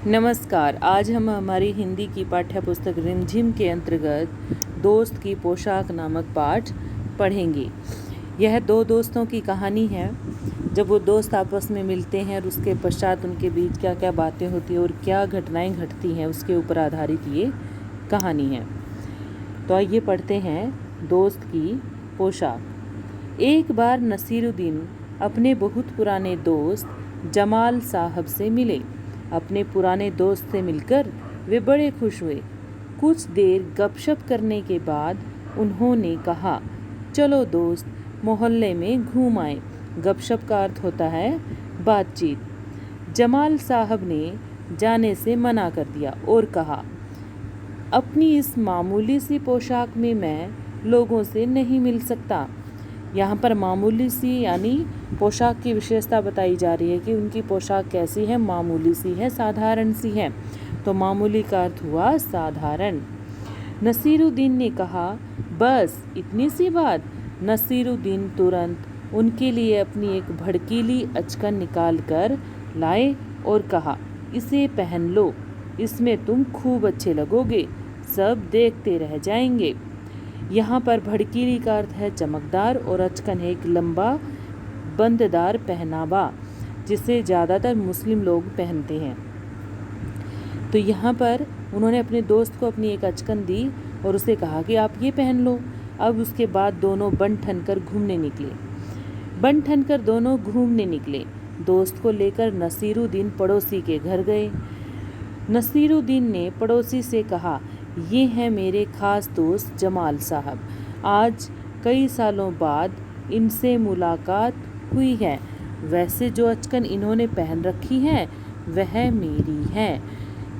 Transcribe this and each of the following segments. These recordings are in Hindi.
नमस्कार। आज हम हमारी हिंदी की पाठ्य पुस्तक रिमझिम के अंतर्गत दोस्त की पोशाक नामक पाठ पढ़ेंगे। यह दो दोस्तों की कहानी है। जब वो दोस्त आपस में मिलते हैं और उसके पश्चात उनके बीच क्या क्या बातें होती हैं और क्या घटनाएं घटती हैं, उसके ऊपर आधारित ये कहानी है। तो आइए पढ़ते हैं दोस्त की पोशाक। एक बार नसीरुद्दीन अपने बहुत पुराने दोस्त जमाल साहब से मिले। अपने पुराने दोस्त से मिलकर वे बड़े खुश हुए। कुछ देर गपशप करने के बाद उन्होंने कहा, चलो दोस्त, मोहल्ले में घूम आए। गपशप का अर्थ होता है बातचीत। जमाल साहब ने जाने से मना कर दिया और कहा, अपनी इस मामूली सी पोशाक में मैं लोगों से नहीं मिल सकता। यहाँ पर मामूली सी यानी पोशाक की विशेषता बताई जा रही है कि उनकी पोशाक कैसी है, मामूली सी है, साधारण सी है। तो मामूली का अर्थ हुआ साधारण। नसीरुद्दीन ने कहा, बस इतनी सी बात। नसीरुद्दीन तुरंत उनके लिए अपनी एक भड़कीली अचकन निकाल कर लाए और कहा, इसे पहन लो, इसमें तुम खूब अच्छे लगोगे, सब देखते रह जाएंगे। यहाँ पर भड़कीली का अर्थ है चमकदार और अचकन है एक लंबा बंददार पहनावा जिसे ज़्यादातर मुस्लिम लोग पहनते हैं। तो यहाँ पर उन्होंने अपने दोस्त को अपनी एक अचकन दी और उसे कहा कि आप ये पहन लो। अब उसके बाद दोनों बन ठन कर घूमने निकले। दोस्त को लेकर नसीरुद्दीन पड़ोसी के घर गए। नसीरुद्दीन ने पड़ोसी से कहा, ये हैं मेरे ख़ास दोस्त जमाल साहब। आज कई सालों बाद इनसे मुलाकात हुई है। वैसे जो अचकन इन्होंने पहन रखी है वह मेरी है।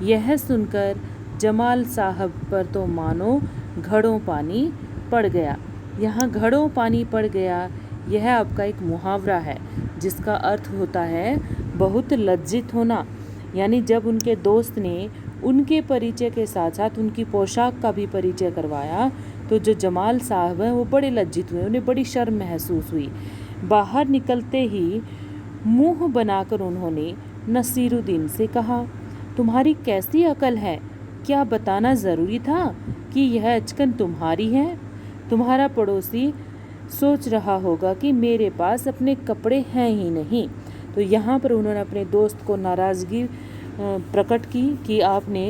यह सुनकर जमाल साहब पर तो मानो घड़ों पानी पड़ गया। यहाँ घड़ों पानी पड़ गया, यह आपका एक मुहावरा है जिसका अर्थ होता है बहुत लज्जित होना। यानी जब उनके दोस्त ने उनके परिचय के साथ साथ उनकी पोशाक का भी परिचय करवाया तो जो जमाल साहब हैं वो बड़े लज्जित हुए, उन्हें बड़ी शर्म महसूस हुई। बाहर निकलते ही मुंह बनाकर उन्होंने नसीरुद्दीन से कहा, तुम्हारी कैसी अकल है? क्या बताना ज़रूरी था कि यह अचकन तुम्हारी है? तुम्हारा पड़ोसी सोच रहा होगा कि मेरे पास अपने कपड़े हैं ही नहीं। तो यहाँ पर उन्होंने अपने दोस्त को नाराज़गी प्रकट की कि आपने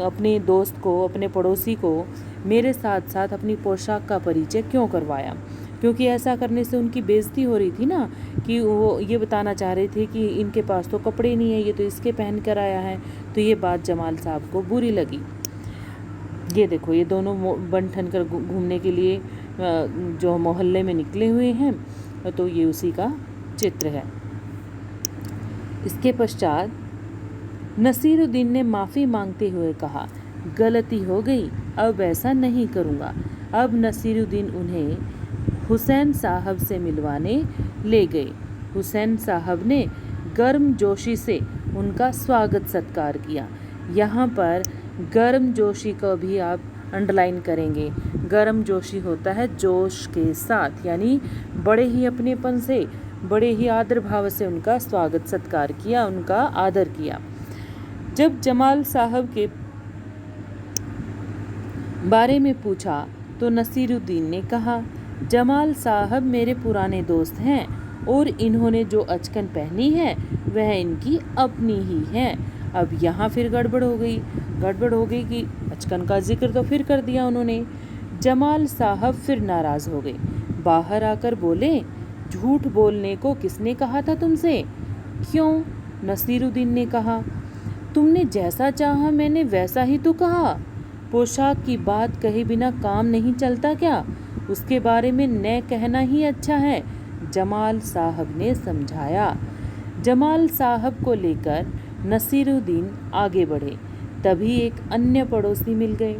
अपने दोस्त को, अपने पड़ोसी को मेरे साथ साथ अपनी पोशाक का परिचय क्यों करवाया, क्योंकि ऐसा करने से उनकी बेइज्जती हो रही थी ना, कि वो ये बताना चाह रहे थे कि इनके पास तो कपड़े नहीं है, ये तो इसके पहन कर आया है। तो ये बात जमाल साहब को बुरी लगी। ये देखो, ये दोनों बन ठन कर घूमने के लिए जो मोहल्ले में निकले हुए हैं, तो ये उसी का चित्र है। इसके पश्चात नसीरुद्दीन ने माफ़ी मांगते हुए कहा, गलती हो गई, अब ऐसा नहीं करूँगा। अब नसीरुद्दीन उन्हें हुसैन साहब से मिलवाने ले गए। हुसैन साहब ने गर्मजोशी से उनका स्वागत सत्कार किया। यहाँ पर गर्मजोशी को भी आप अंडरलाइन करेंगे। गर्मजोशी होता है जोश के साथ, यानी बड़े ही अपनेपन से, बड़े ही आदर भाव से उनका स्वागत सत्कार किया, उनका आदर किया। जब जमाल साहब के बारे में पूछा तो नसीरुद्दीन ने कहा, जमाल साहब मेरे पुराने दोस्त हैं और इन्होंने जो अचकन पहनी है वह इनकी अपनी ही है। अब यहाँ फिर गड़बड़ हो गई कि अचकन का जिक्र तो फिर कर दिया उन्होंने। जमाल साहब फिर नाराज़ हो गए। बाहर आकर बोले, झूठ बोलने को किसने कहा था तुमसे? क्यों? नसीरुद्दीन ने कहा, तुमने जैसा चाहा मैंने वैसा ही तो कहा। पोशाक की बात कहे बिना काम नहीं चलता क्या? उसके बारे में न कहना ही अच्छा है, जमाल साहब ने समझाया। जमाल साहब को लेकर नसीरुद्दीन आगे बढ़े। तभी एक अन्य पड़ोसी मिल गए।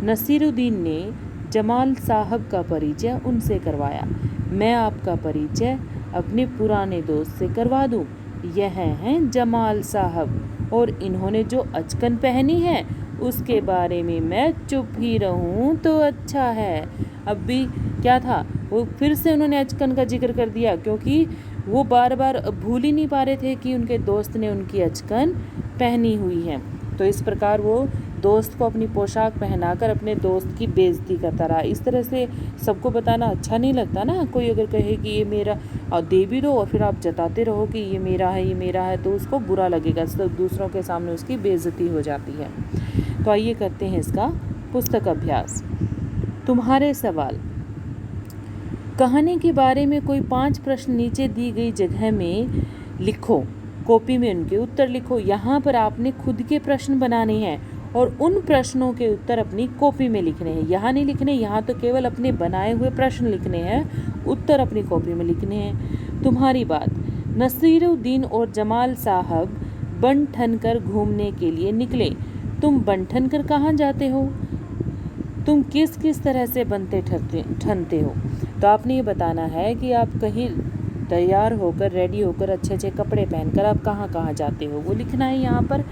नसीरुद्दीन ने जमाल साहब का परिचय उनसे करवाया। मैं आपका परिचय अपने पुराने दोस्त से करवा दूं। यह हैं जमाल साहब और इन्होंने जो अचकन पहनी है उसके बारे में मैं चुप ही रहूं तो अच्छा है। अब भी क्या था, वो फिर से उन्होंने अचकन का जिक्र कर दिया, क्योंकि वो बार बार भूल ही नहीं पा रहे थे कि उनके दोस्त ने उनकी अचकन पहनी हुई हैं। तो इस प्रकार वो दोस्त को अपनी पोशाक पहनाकर अपने दोस्त की बेइज्जती करता रहा। इस तरह से सबको बताना अच्छा नहीं लगता ना। कोई अगर कहे कि ये मेरा, और दे भी दो और फिर आप जताते रहो कि ये मेरा है, ये मेरा है, तो उसको बुरा लगेगा, सब दूसरों के सामने उसकी बेइज्जती हो जाती है। तो आइए करते हैं इसका पुस्तक अभ्यास। तुम्हारे सवाल। कहानी के बारे में कोई 5 प्रश्न नीचे दी गई जगह में लिखो। कॉपी में उनके उत्तर लिखो। यहाँ पर आपने खुद के प्रश्न बनाने हैं और उन प्रश्नों के उत्तर अपनी कॉपी में लिखने हैं। यहाँ नहीं लिखने, यहाँ तो केवल अपने बनाए हुए प्रश्न लिखने हैं, उत्तर अपनी कॉपी में लिखने हैं। तुम्हारी बात। नसीरुद्दीन और जमाल साहब बन ठन कर घूमने के लिए निकले। तुम बन ठन कर कहाँ जाते हो? तुम किस किस तरह से बनते ठनते हो? तो आपने ये बताना है कि आप कहीं तैयार होकर, रेडी होकर, अच्छे अच्छे कपड़े पहनकर आप कहाँ कहाँ जाते हो, वो लिखना है यहाँ पर।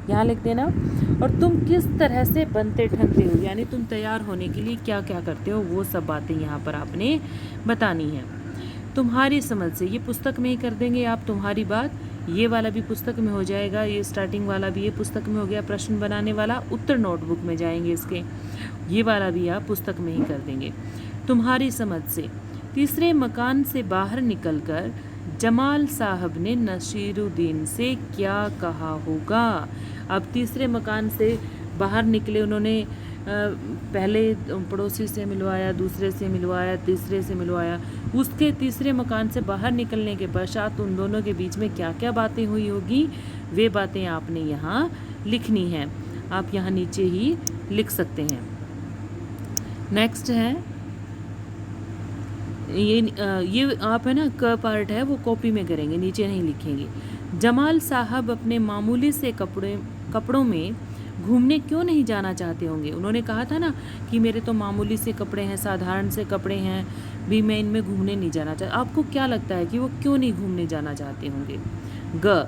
यहाँ लिख देना। और तुम किस तरह से बनते ठनते हो, यानी तुम तैयार होने के लिए क्या क्या करते हो, वो सब बातें यहाँ पर आपने बतानी है। तुम्हारी समझ से, ये पुस्तक में ही कर देंगे आप। तुम्हारी बात, ये वाला भी पुस्तक में हो जाएगा, ये स्टार्टिंग वाला भी ये पुस्तक में हो गया, प्रश्न बनाने वाला। उत्तर नोटबुक में जाएंगे इसके, ये वाला भी आप पुस्तक में ही कर देंगे। तुम्हारी समझ से। तीसरे मकान से बाहर निकलकर जमाल साहब ने नसीरुद्दीन से क्या कहा होगा? अब तीसरे मकान से बाहर निकले, उन्होंने पहले पड़ोसी से मिलवाया, दूसरे से मिलवाया, तीसरे से मिलवाया। उसके तीसरे मकान से बाहर निकलने के पश्चात उन दोनों के बीच में क्या क्या बातें हुई होगी, वे बातें आपने यहाँ लिखनी हैं। आप यहाँ नीचे ही लिख सकते हैं। नेक्स्ट है ये आप है ना, क पार्ट है वो कॉपी में करेंगे, नीचे नहीं लिखेंगे। जमाल साहब अपने मामूली से कपड़ों में घूमने क्यों नहीं जाना चाहते होंगे? उन्होंने कहा था ना कि मेरे तो मामूली से कपड़े हैं, साधारण से कपड़े हैं, भी मैं इनमें घूमने नहीं जाना चाहता। आपको क्या लगता है कि वो क्यों नहीं घूमने जाना चाहते होंगे? ग,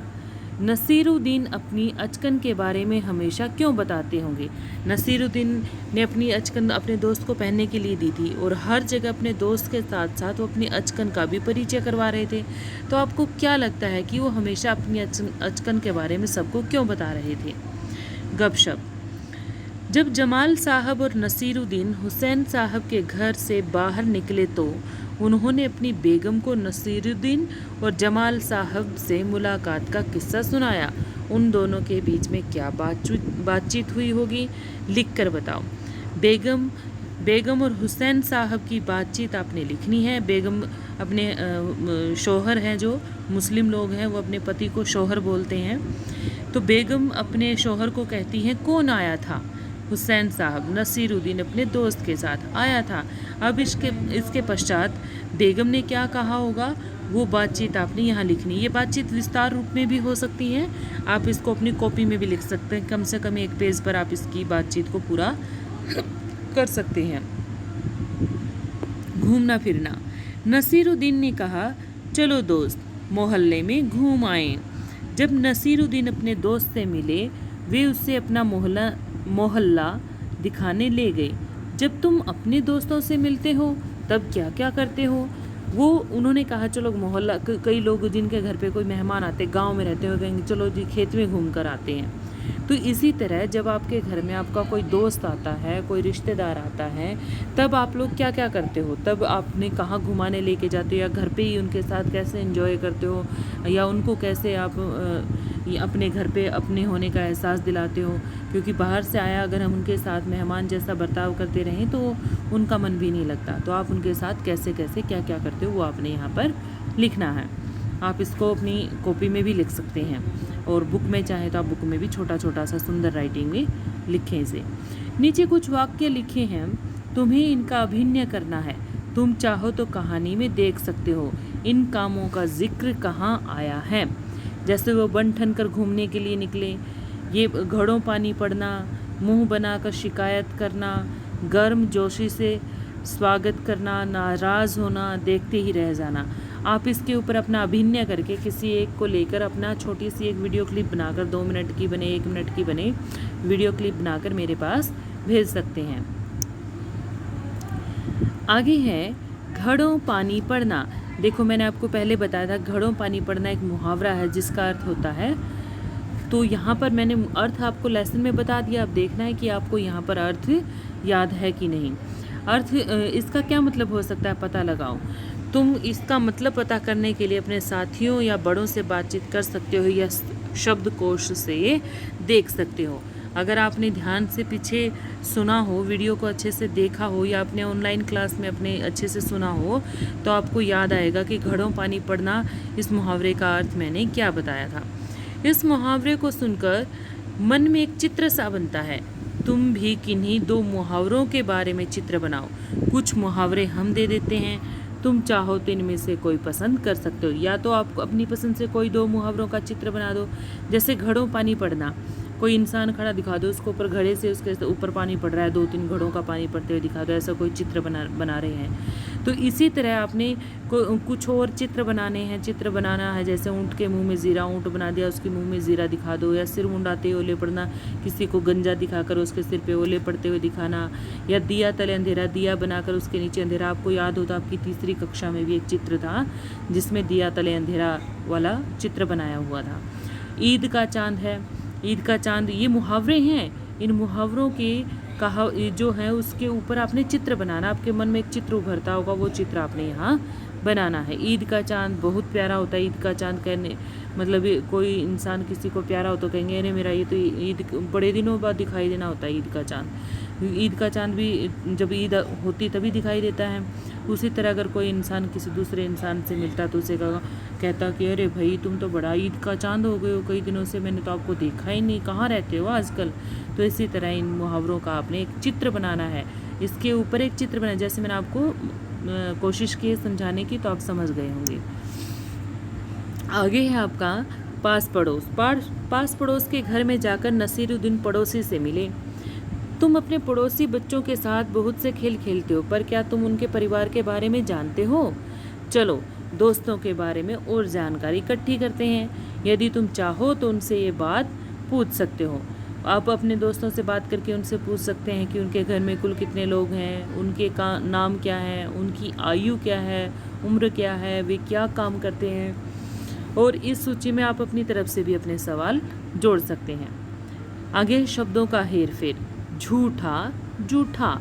नसीरुद्दीन अपनी अचकन के बारे में हमेशा क्यों बताते होंगे? नसीरुद्दीन ने अपनी अचकन अपने दोस्त को पहनने के लिए दी थी और हर जगह अपने दोस्त के साथ साथ वो अपनी अचकन का भी परिचय करवा रहे थे। तो आपको क्या लगता है कि वो हमेशा अपनी अचकन के बारे में सबको क्यों बता रहे थे? गपशप। जब जमाल साहब और नसीरुद्दीन हुसैन साहब के घर से बाहर निकले तो उन्होंने अपनी बेगम को नसीरुद्दीन और जमाल साहब से मुलाकात का किस्सा सुनाया। उन दोनों के बीच में क्या बातचीत हुई होगी, लिख कर बताओ। बेगम और हुसैन साहब की बातचीत आपने लिखनी है। बेगम अपने शौहर हैं, जो मुस्लिम लोग हैं वो अपने पति को शौहर बोलते हैं। तो बेगम अपने शौहर को कहती हैं, कौन आया था? हुसैन साहब, नसीरुद्दीन अपने दोस्त के साथ आया था। अब इसके पश्चात बेगम ने क्या कहा होगा, वो बातचीत आपने यहाँ लिखनी है। ये बातचीत विस्तार रूप में भी हो सकती है, आप इसको अपनी कॉपी में भी लिख सकते हैं। कम से कम एक पेज पर आप इसकी बातचीत को पूरा कर सकते हैं। घूमना फिरना। नसीरुद्दीन ने कहा, चलो दोस्त मोहल्ले में घूम आए। जब नसीरुद्दीन अपने दोस्त से मिले, वे उससे अपना मोहल्ला दिखाने ले गए। जब तुम अपने दोस्तों से मिलते हो तब क्या क्या करते हो? वो उन्होंने कहा, चलो मोहल्ला, कई लोग जिनके घर पे कोई मेहमान आते, गांव में रहते हो, कहेंगे चलो जी खेत में घूम कर आते हैं। तो इसी तरह जब आपके घर में आपका कोई दोस्त आता है, कोई रिश्तेदार आता है, तब आप लोग क्या क्या करते हो? तब आपने कहाँ घुमाने लेके जाते हो, या घर पे ही उनके साथ कैसे एंजॉय करते हो, या उनको कैसे आप अपने घर पे अपने होने का एहसास दिलाते हो? क्योंकि बाहर से आया अगर हम उनके साथ मेहमान जैसा बर्ताव करते रहें तो उनका मन भी नहीं लगता। तो आप उनके साथ कैसे कैसे क्या क्या करते हो वो आपने यहाँ पर लिखना है। आप इसको अपनी कॉपी में भी लिख सकते हैं, और बुक में चाहे तो आप बुक में भी छोटा छोटा सा सुंदर राइटिंग में लिखें इसे। नीचे कुछ वाक्य लिखे हैं, तुम्हें इनका अभिनय करना है। तुम चाहो तो कहानी में देख सकते हो इन कामों का जिक्र कहाँ आया है। जैसे वो बन ठन कर घूमने के लिए निकले, ये घड़ों पानी पड़ना, मुंह बनाकर शिकायत करना, गर्म जोशी से स्वागत करना, नाराज़ होना, देखते ही रह जाना। आप इसके ऊपर अपना अभिनय करके किसी एक को लेकर अपना छोटी सी एक वीडियो क्लिप बनाकर 2 मिनट की बने, 1 मिनट की बने, वीडियो क्लिप बनाकर मेरे पास भेज सकते हैं। आगे है घड़ों पानी पड़ना। देखो मैंने आपको पहले बताया था, घड़ों पानी पड़ना एक मुहावरा है जिसका अर्थ होता है तो यहाँ पर मैंने अर्थ आपको लेसन में बता दिया, अब देखना है कि आपको यहाँ पर अर्थ याद है कि नहीं। अर्थ इसका क्या मतलब हो सकता है, पता लगाओ। तुम इसका मतलब पता करने के लिए अपने साथियों या बड़ों से बातचीत कर सकते हो या शब्दकोश से देख सकते हो। अगर आपने ध्यान से पीछे सुना हो, वीडियो को अच्छे से देखा हो या अपने ऑनलाइन क्लास में अपने अच्छे से सुना हो, तो आपको याद आएगा कि घड़ों पानी पड़ना, इस मुहावरे का अर्थ मैंने क्या बताया था। इस मुहावरे को सुनकर मन में एक चित्र सा बनता है। तुम भी किन्हीं 2 मुहावरों के बारे में चित्र बनाओ। कुछ मुहावरे हम दे देते हैं, तुम चाहो तो इनमें से कोई पसंद कर सकते हो। या तो आप अपनी पसंद से कोई 2 मुहावरों का चित्र बना दो। जैसे घड़ों पानी पड़ना, कोई इंसान खड़ा दिखा दो, उसके ऊपर घड़े से उसके ऊपर पानी पड़ रहा है, 2-3 घड़ों का पानी पड़ते हुए दिखा दो, ऐसा कोई चित्र बना रहे हैं। तो इसी तरह आपने कुछ और चित्र बनाने हैं। चित्र बनाना है जैसे ऊँट के मुंह में जीरा, ऊँट बना दिया, उसके मुंह में जीरा दिखा दो। या सिर मुंडाते ओले पड़ना, किसी को गंजा दिखाकर उसके सिर पे ओले पड़ते हुए दिखाना। या दिया तले अंधेरा, दिया बनाकर उसके नीचे अंधेरा। आपको याद हो तो आपकी तीसरी कक्षा में भी एक चित्र था जिसमें दिया तले अंधेरा वाला चित्र बनाया हुआ था। ईद का चांद है, ईद का चांद, ये मुहावरे हैं। इन मुहावरों के कहा जो है उसके ऊपर आपने चित्र बनाना। आपके मन में एक चित्र उभरता होगा, वो चित्र आपने यहाँ बनाना है। ईद का चांद बहुत प्यारा होता है। ईद का चांद कहने मतलब कोई इंसान किसी को प्यारा हो तो कहेंगे अरे मेरा ये तो ईद बड़े दिनों बाद दिखाई देना होता है ईद का चांद। ईद का चांद भी जब ईद होती तभी दिखाई देता है। उसी तरह अगर कोई इंसान किसी दूसरे इंसान से मिलता तो उसे कहता कि अरे भाई तुम तो बड़ा ईद का चांद हो गए हो, कई दिनों से मैंने तो आपको देखा ही नहीं, कहाँ रहते हो आजकल। तो इसी तरह इन मुहावरों का आपने एक चित्र बनाना है, इसके ऊपर एक चित्र बनाना। जैसे मैंने आपको कोशिश की समझाने की, तो आप समझ गए होंगे। आगे है आपका पास पड़ोस। पास पड़ोस के घर में जाकर नसीरुद्दीन पड़ोसी से मिले। तुम अपने पड़ोसी बच्चों के साथ बहुत से खेल खेलते हो, पर क्या तुम उनके परिवार के बारे में जानते हो? चलो दोस्तों के बारे में और जानकारी इकट्ठी करते हैं। यदि तुम चाहो तो उनसे ये बात पूछ सकते हो। आप अपने दोस्तों से बात करके उनसे पूछ सकते हैं कि उनके घर में कुल कितने लोग हैं, उनके नाम क्या है, उनकी आयु क्या है, उम्र क्या है, वे क्या काम करते हैं। और इस सूची में आप अपनी तरफ से भी अपने सवाल जोड़ सकते हैं। आगे शब्दों का हेर फेर। झूठा, जूठा,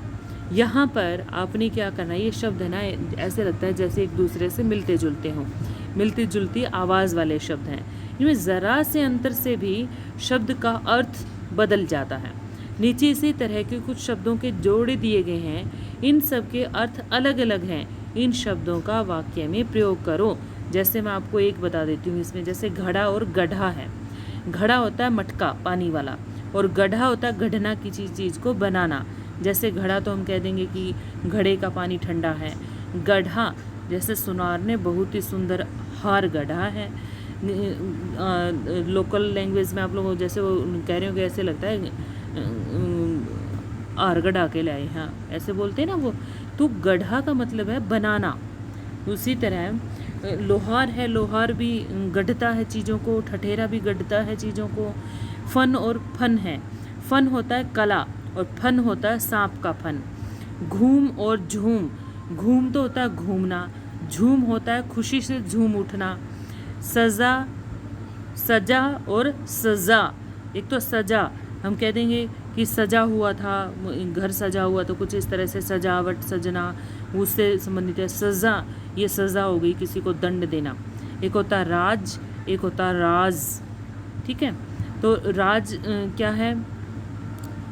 यहाँ पर आपने क्या करना है, ये शब्द है ना ऐसे लगता है जैसे एक दूसरे से मिलते जुलते हों, मिलती जुलती आवाज़ वाले शब्द हैं। इनमें ज़रा से अंतर से भी शब्द का अर्थ बदल जाता है। नीचे इसी तरह के कुछ शब्दों के जोड़े दिए गए हैं, इन सब के अर्थ अलग अलग हैं। इन शब्दों का वाक्य में प्रयोग करो। जैसे मैं आपको एक बता देती हूँ इसमें, जैसे घड़ा और गड्ढा है। घड़ा होता है मटका पानी वाला, और गड्ढा होता है गढ़ना किसी चीज़ को बनाना। जैसे घड़ा तो हम कह देंगे कि घड़े का पानी ठंडा है। गड्ढा जैसे सुनार ने बहुत ही सुंदर हार गढ़ा है। लोकल लैंग्वेज में आप लोग जैसे वो कह रहे हो कि ऐसे लगता है हार गढ़ा के लाए, हाँ ऐसे बोलते हैं ना वो। तो गड्ढा का मतलब है बनाना। उसी तरह लोहार है, लोहार भी गढ़ता है चीज़ों को, ठठेरा भी गढ़ता है चीज़ों को। फन और फन है, फन होता है कला और फन होता है सांप का फन। घूम और झूम, घूम तो होता है घूमना, झूम होता है खुशी से झूम उठना। सजा, सजा और सजा, एक तो सजा हम कह देंगे कि सजा हुआ था, घर सजा हुआ तो कुछ इस तरह से सजावट, सजना उससे संबंधित है। सजा, ये सजा हो गई किसी को दंड देना। एक होता है राज, एक होता है राज, ठीक है। तो राज क्या है,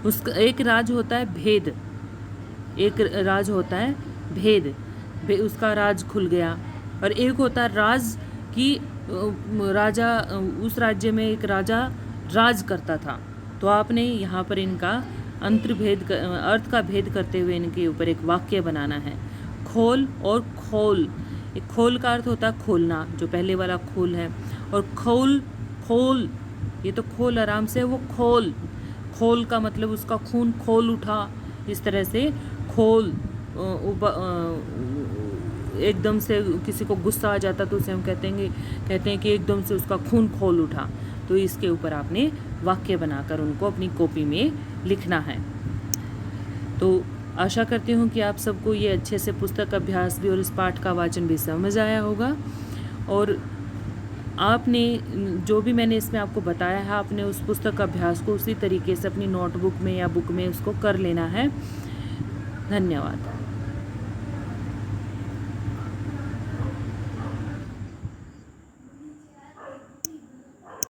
उसका एक राज होता है भेद, एक राज होता है भेद, उसका राज खुल गया। और एक होता है राज कि राजा, उस राज्य में एक राजा राज करता था। तो आपने यहाँ पर इनका अंतर्भेद, अर्थ का भेद करते हुए इनके ऊपर एक वाक्य बनाना है। खोल और खोल, एक खोल का अर्थ होता है खोलना, जो पहले वाला खोल है। और खोल, खोल, ये तो खोल आराम से, वो खोल, खोल का मतलब उसका खून खोल उठा, इस तरह से खोल। एकदम से किसी को गुस्सा आ जाता तो उसे हम कहते हैं कि एकदम से उसका खून खोल उठा। तो इसके ऊपर आपने वाक्य बनाकर उनको अपनी कॉपी में लिखना है। तो आशा करती हूँ कि आप सबको ये अच्छे से पुस्तक अभ्यास भी और इस पाठ का वाचन भी समझ आया होगा। और आपने जो भी मैंने इसमें आपको बताया है, आपने उस पुस्तक का अभ्यास को उसी तरीके से अपनी नोटबुक में या बुक में उसको कर लेना है। धन्यवाद।